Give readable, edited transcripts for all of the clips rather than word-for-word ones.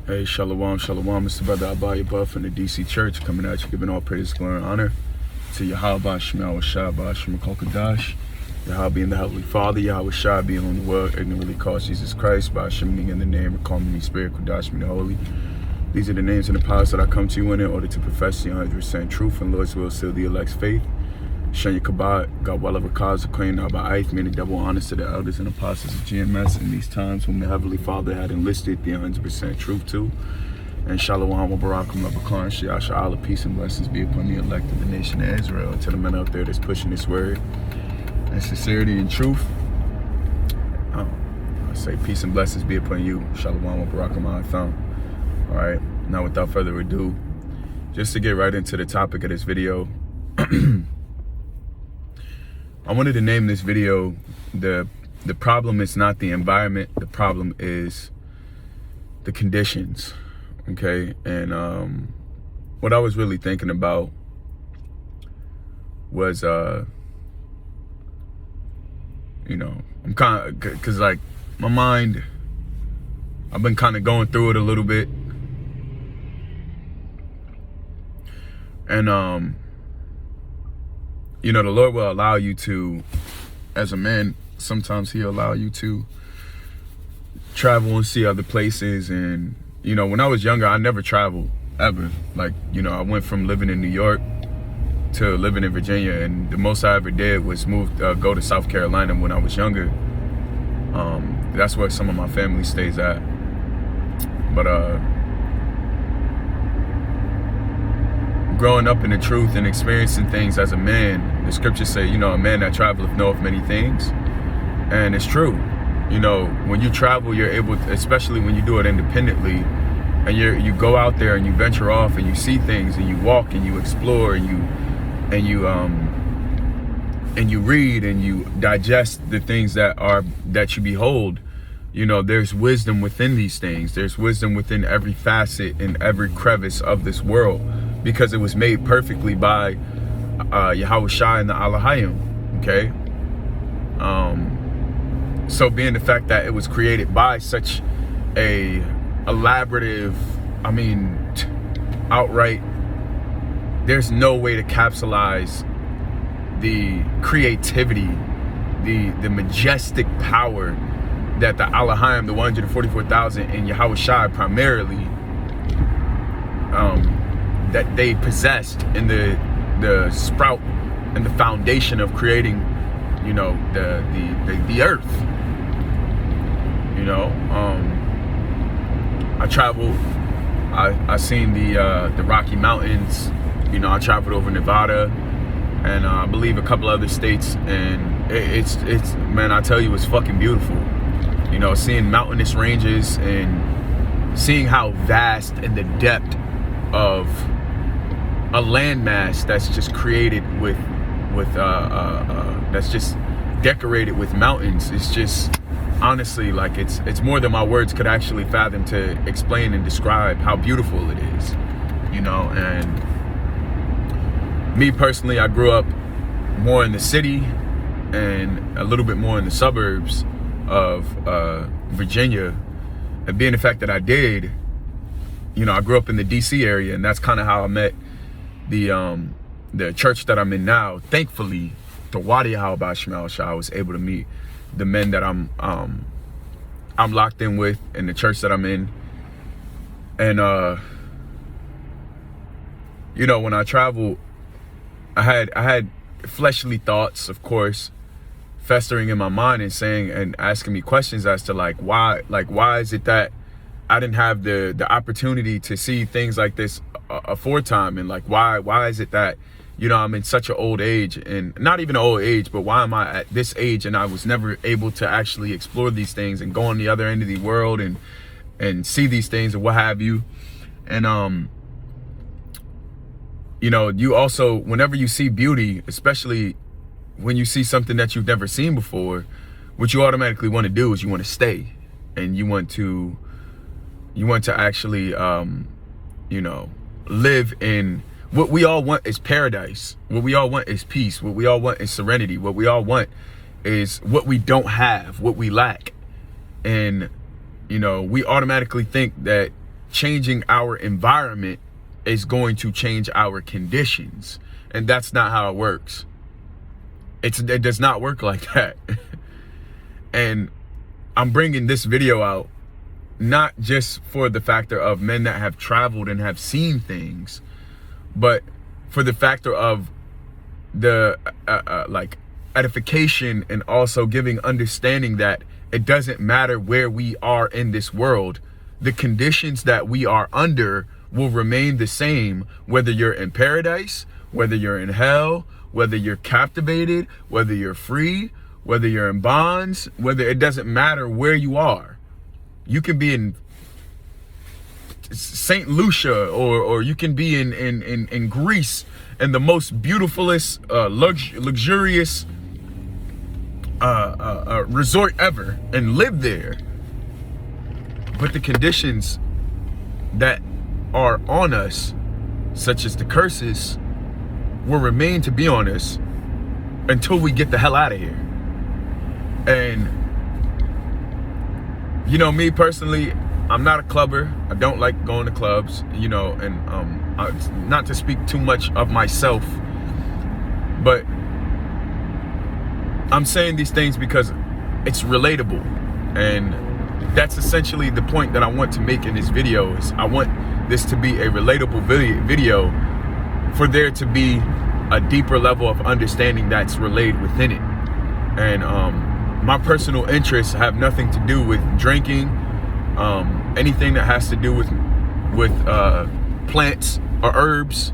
Hey, shalom, shalom. It's the brother Abaya Buff from the DC Church coming at you, giving all praise, glory, and honor to Yahweh Shema Shah Shema Kokadash. Yahweh being the Heavenly Father, Yahweh Shah being on the world, ignorantly calls Jesus Christ, by Sheming in the name, of calling me Spirit, Kodash me the Holy. These are the names and the powers that I come to you in order to profess the 100% truth and Lord's will, seal the elect's faith. Shanya Kabbat, God well of a cause, acclaim now by Ith, meaning double honors to the elders and apostles of GMS in these times, whom the Heavenly Father had enlisted the 100% truth to. And Shalom wa Barakum Labakar, Shiasha, Allah, peace and blessings be upon the elect of the nation of Israel, and to the men out there that's pushing this word and sincerity and truth. I say peace and blessings be upon you. Shalom wa Barakum Atham. All right, now without further ado, just to get right into the topic of this video, I wanted to name this video, the problem is not the environment, the problem is the conditions, okay? And what I was really thinking about was, I'm kind of, because like my mind, I've been kind of going through it a little bit. And, the Lord will allow you to, as a man, sometimes he'll allow you to travel and see other places. And, when I was younger, I never traveled, ever. Like, I went from living in New York to living in Virginia. And the most I ever did was go to South Carolina when I was younger. That's where some of my family stays at. But, growing up in the truth and experiencing things as a man, the scriptures say, a man that traveleth knoweth many things. And it's true. When you travel, you're able to, especially when you do it independently, and you go out there and you venture off and you see things and you walk and you explore and you read and you digest the things that you behold. There's wisdom within these things. There's wisdom within every facet and every crevice of this world, because it was made perfectly by Yahweh Shai and the Alahayim, okay? So being the fact that it was created by such a elaborative, outright, there's no way to capsulize the creativity, the majestic power that the Alahayim, the 144,000, and Yahweh Shai primarily, that they possessed in the sprout and the foundation of creating, the earth. I traveled. I seen the Rocky Mountains. I traveled over Nevada, and I believe a couple other states, and it's man, I tell you, it's fucking beautiful. Seeing mountainous ranges and seeing how vast and the depth of a landmass that's just created with that's just decorated with mountains. It's just, honestly, like it's more than my words could actually fathom to explain and describe how beautiful it is. And me personally, I grew up more in the city and a little bit more in the suburbs of Virginia. And being the fact that I did, I grew up in the DC area, and that's kind of how I met the church that I'm in now. Thankfully, the Wadi Yahweh Shema Shah, I was able to meet the men that I'm locked in with in the church that I'm in. And when I traveled, I had fleshly thoughts, of course, festering in my mind and saying and asking me questions as to why is it that I didn't have the opportunity to see things like this aforetime, and why is it that I'm in such an old age, and not even an old age, but why am I at this age and I was never able to actually explore these things and go on the other end of the world and see these things and what have you. And you also, whenever you see beauty, especially when you see something that you've never seen before, what you automatically want to do is you want to stay, and you want to actually live in what we all want is paradise. What we all want is peace. What we all want is serenity. What we all want is what we don't have, what we lack. And we automatically think that changing our environment is going to change our conditions. And that's not how it works. It does not work like that. And I'm bringing this video out not just for the factor of men that have traveled and have seen things, but for the factor of the like edification, and also giving understanding that it doesn't matter where we are in this world. The conditions that we are under will remain the same, whether you're in paradise, whether you're in hell, whether you're captivated, whether you're free, whether you're in bonds, whether it doesn't matter where you are. You can be in St. Lucia, or you can be in Greece, in the most beautifulest, luxurious resort ever, and live there. But the conditions that are on us, such as the curses, will remain to be on us until we get the hell out of here. And you know, me personally, I'm not a clubber. I don't like going to clubs, you know, and not to speak too much of myself, but I'm saying these things because it's relatable. And that's essentially the point that I want to make in this video. Is I want this to be a relatable video for there to be a deeper level of understanding that's relayed within it. And my personal interests have nothing to do with drinking, anything that has to do with plants or herbs,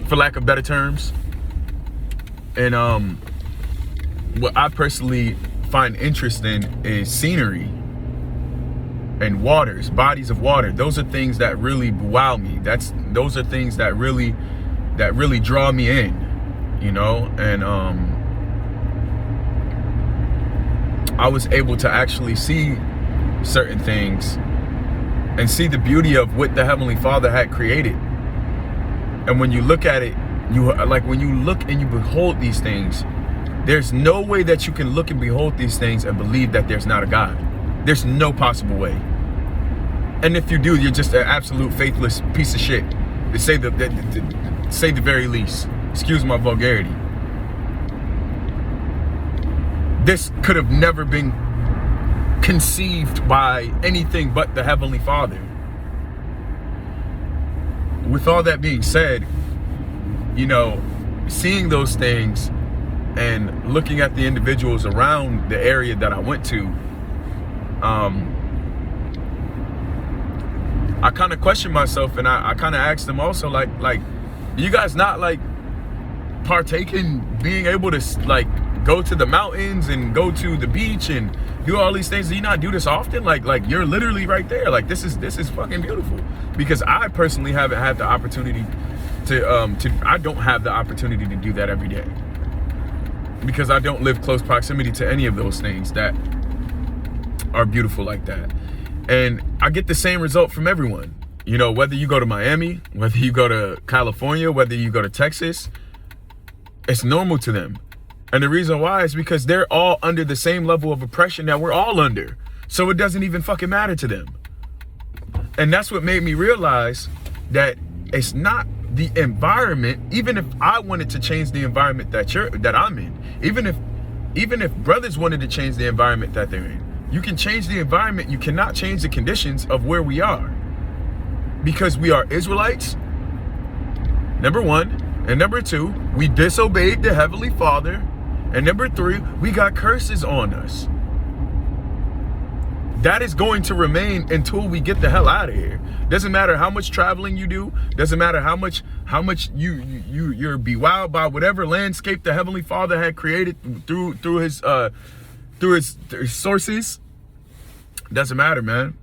for lack of better terms. And what I personally find interesting is scenery and waters, bodies of water. Those are things that really wow me. Those are things that really draw me in, you know. And I was able to actually see certain things and see the beauty of what the Heavenly Father had created. And when you look at it, when you look and you behold these things, there's no way that you can look and behold these things and believe that there's not a God. There's no possible way. And if you do, you're just an absolute faithless piece of shit, to say the very least. Excuse my vulgarity. This could have never been conceived by anything but the Heavenly Father. With all that being said, you know, seeing those things and looking at the individuals around the area that I went to, I kind of questioned myself, and I kind of asked them also, like, do you guys not like partake in being able to like go to the mountains and go to the beach and do all these things? Do you not do this often? Like you're literally right there. Like this is fucking beautiful. Because I personally haven't had the opportunity I don't have the opportunity to do that every day, because I don't live close proximity to any of those things that are beautiful like that. And I get the same result from everyone. You know, whether you go to Miami, whether you go to California, whether you go to Texas, it's normal to them. And the reason why is because they're all under the same level of oppression that we're all under. So it doesn't even fucking matter to them. And that's what made me realize that it's not the environment. Even if I wanted to change the environment that I'm in, even if brothers wanted to change the environment that they're in, you can change the environment. You cannot change the conditions of where we are, because we are Israelites, number one, and number two, we disobeyed the Heavenly Father, and number three, we got curses on us. That is going to remain until we get the hell out of here. Doesn't matter how much traveling you do. Doesn't matter how much you're bewildered by whatever landscape the Heavenly Father had created through his sources. Doesn't matter, man.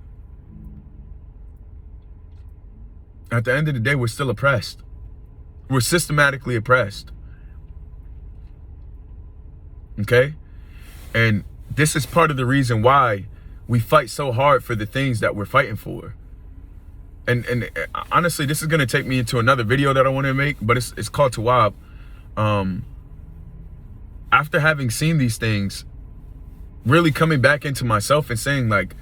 At the end of the day, we're still oppressed. We're systematically oppressed. Okay? And this is part of the reason why we fight so hard for the things that we're fighting for. And honestly, this is going to take me into another video that I want to make, but it's called Tawab. After having seen these things, really coming back into myself and saying, like,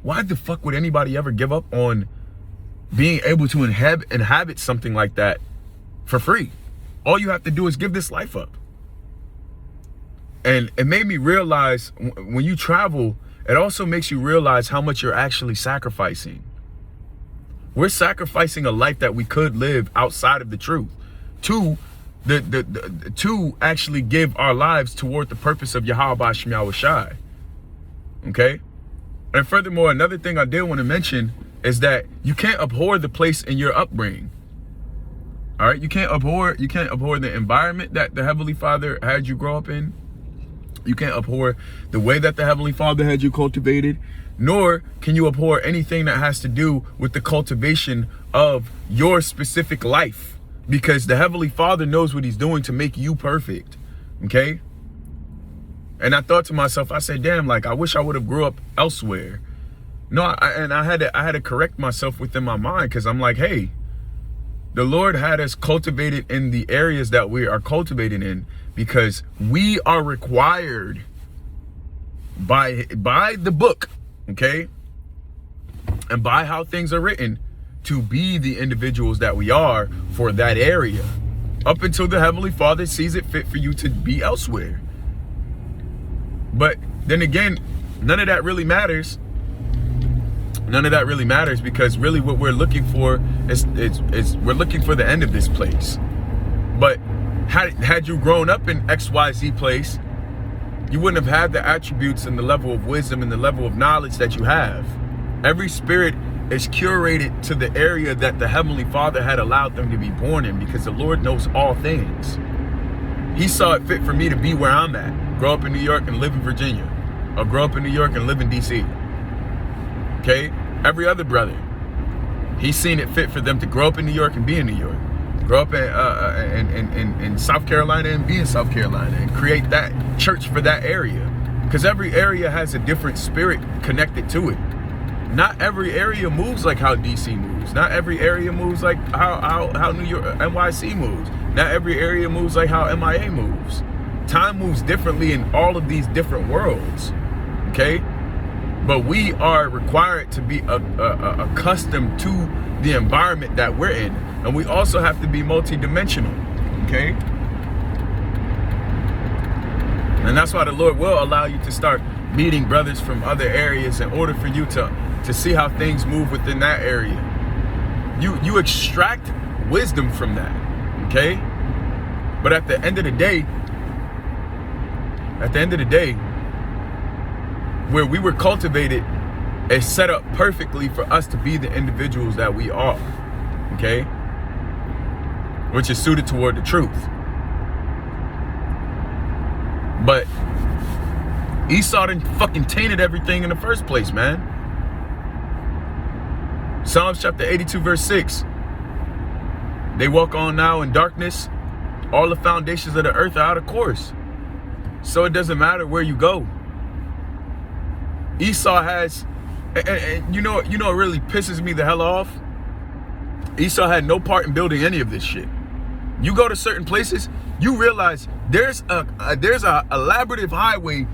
why the fuck would anybody ever give up on being able to inhabit something like that for free. All you have to do is give this life up. And it made me realize when you travel, it also makes you realize how much you're actually sacrificing. We're sacrificing a life that we could live outside of the truth to to actually give our lives toward the purpose of Yahweh Shem Yahushai. Okay? And furthermore, another thing I did want to mention is that you can't abhor the place in your upbringing. All right? You can't abhor the environment that the Heavenly Father had you grow up in. You can't abhor the way that the Heavenly Father had you cultivated, nor can you abhor anything that has to do with the cultivation of your specific life, because the Heavenly Father knows what he's doing to make you perfect. Okay? And I thought to myself, I said, damn, like, I wish I would have grew up elsewhere. No, I had to correct myself within my mind, because I'm like, hey, the Lord had us cultivated in the areas that we are cultivated in, because we are required by the book, okay, and by how things are written, to be the individuals that we are for that area, up until the Heavenly Father sees it fit for you to be elsewhere. But then again, none of that really matters. None of that really matters, because really what we're looking for is we're looking for the end of this place. But had you grown up in XYZ place, you wouldn't have had the attributes and the level of wisdom and the level of knowledge that you have. Every spirit is curated to the area that the Heavenly Father had allowed them to be born in, because the Lord knows all things. He saw it fit for me to be where I'm at. Grow up in New York and live in Virginia. Or grow up in New York and live in DC. Okay? Every other brother, he's seen it fit for them to grow up in New York and be in New York. Grow up in South Carolina and be in South Carolina, and create that church for that area. Because every area has a different spirit connected to it. Not every area moves like how DC moves. Not every area moves like how New York, NYC moves. Not every area moves like how MIA moves. Time moves differently in all of these different worlds. Okay? But we are required to be accustomed to the environment that we're in. And we also have to be multidimensional. Okay? And that's why the Lord will allow you to start meeting brothers from other areas in order for you to see how things move within that area. You extract wisdom from that. Okay? But at the end of the day, where we were cultivated is set up perfectly for us to be the individuals that we are. Okay? Which is suited toward the truth. But Esau done fucking tainted everything in the first place, man. Psalms chapter 82 verse 6. They walk on now in darkness. All the foundations of the earth are out of course. So it doesn't matter where you go. Esau has, and you know what really pisses me the hell off? Esau had no part in building any of this shit. You go to certain places, you realize there's a elaborative highway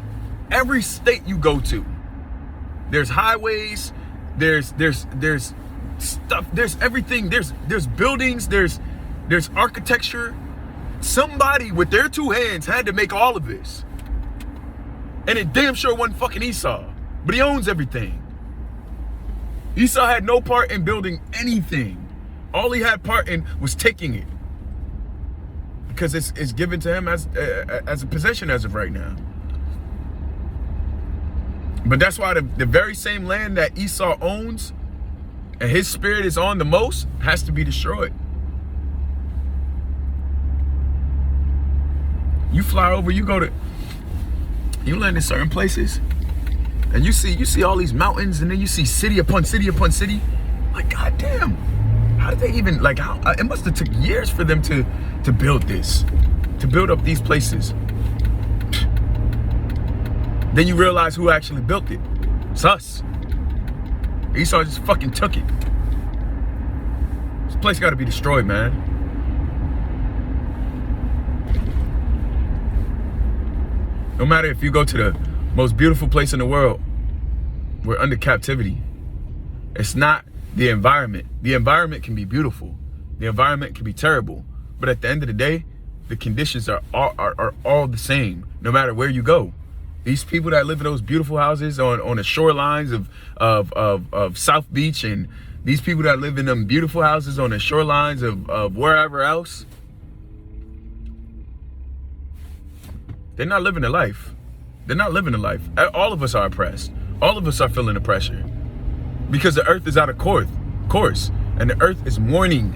every state you go to. There's highways, there's stuff, there's everything, there's buildings, there's architecture. Somebody with their two hands had to make all of this. And it damn sure wasn't fucking Esau. But he owns everything. Esau had no part in building anything. All he had part in was taking it. Because it's given to him as a possession as of right now. But that's why the very same land that Esau owns and his spirit is on the most has to be destroyed. You fly over, you land in certain places, and you see all these mountains, and then you see city upon city upon city. Like, goddamn, how did they even, like, how it must have took years for them to build this, to build up these places. Then you realize who actually built it. It's us. Esau just fucking took it. This place got to be destroyed, man. No matter if you go to the most beautiful place in the world, we're under captivity. It's not the environment. The environment can be beautiful. The environment can be terrible. But at the end of the day, the conditions are all the same, no matter where you go. These people that live in those beautiful houses on the shorelines of South Beach, and these people that live in them beautiful houses on the shorelines of wherever else, they're not living a life. They're not living a life. All of us are oppressed. All of us are feeling the pressure because the earth is out of course, and the earth is mourning.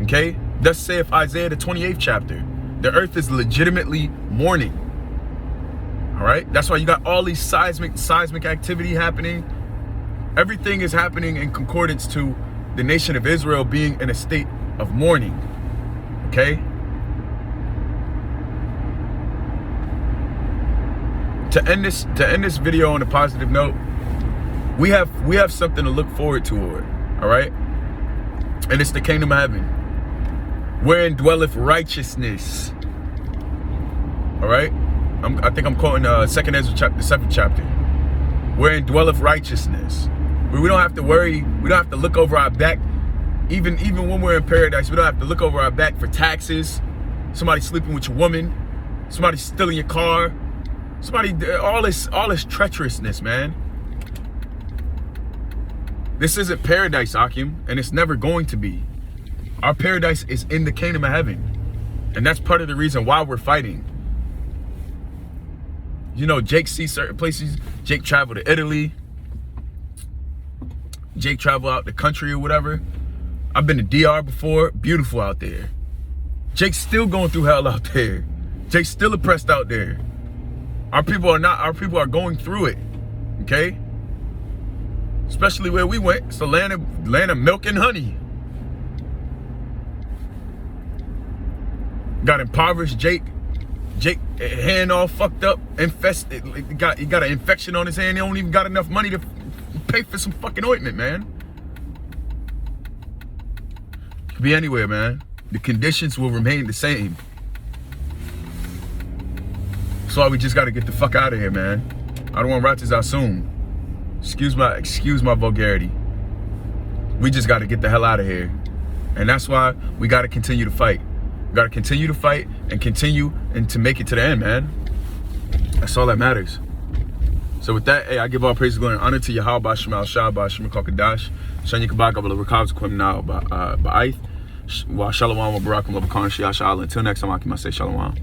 Okay? Thus saith Isaiah, the 28th chapter. The earth is legitimately mourning. All right? That's why you got all these seismic activity happening. Everything is happening in concordance to the nation of Israel being in a state of mourning. Okay? To end this video on a positive note, we have something to look forward toward. All right? And it's the kingdom of heaven, wherein dwelleth righteousness. All right? I think I'm quoting 2nd Ezra chapter, the 7th chapter. Wherein dwelleth righteousness. Where we don't have to worry, we don't have to look over our back. Even when we're in paradise, we don't have to look over our back for taxes, somebody sleeping with your woman, somebody stealing your car, somebody, all this treacherousness, man. This isn't paradise, Akim, and it's never going to be. Our paradise is in the kingdom of heaven. And that's part of the reason why we're fighting. You know, Jake sees certain places. Jake traveled to Italy. Jake traveled out the country or whatever. I've been to DR before. Beautiful out there. Jake's still going through hell out there. Jake's still oppressed out there. Our people are going through it. Okay? Especially where we went. It's the land of milk and honey. Got impoverished Jake hand all fucked up, infested. He got an infection on his hand. He don't even got enough money to pay for some fucking ointment, man. Could be anywhere, man. The conditions will remain the same. That's why we just gotta get the fuck out of here, man. I don't want rats out soon. Excuse my vulgarity. We just gotta get the hell out of here. And that's why we gotta continue to fight. We gotta continue to fight and continue and to make it to the end, man. That's all that matters. So with that, hey, I give all praise, glory, and honor to Yahweh Shemal Shah Bashim Kokadash. Shani Kabaka Balakavs Quim now by Shalom Barakum Labakan Shia Shalom. Until next time, I say Shalom.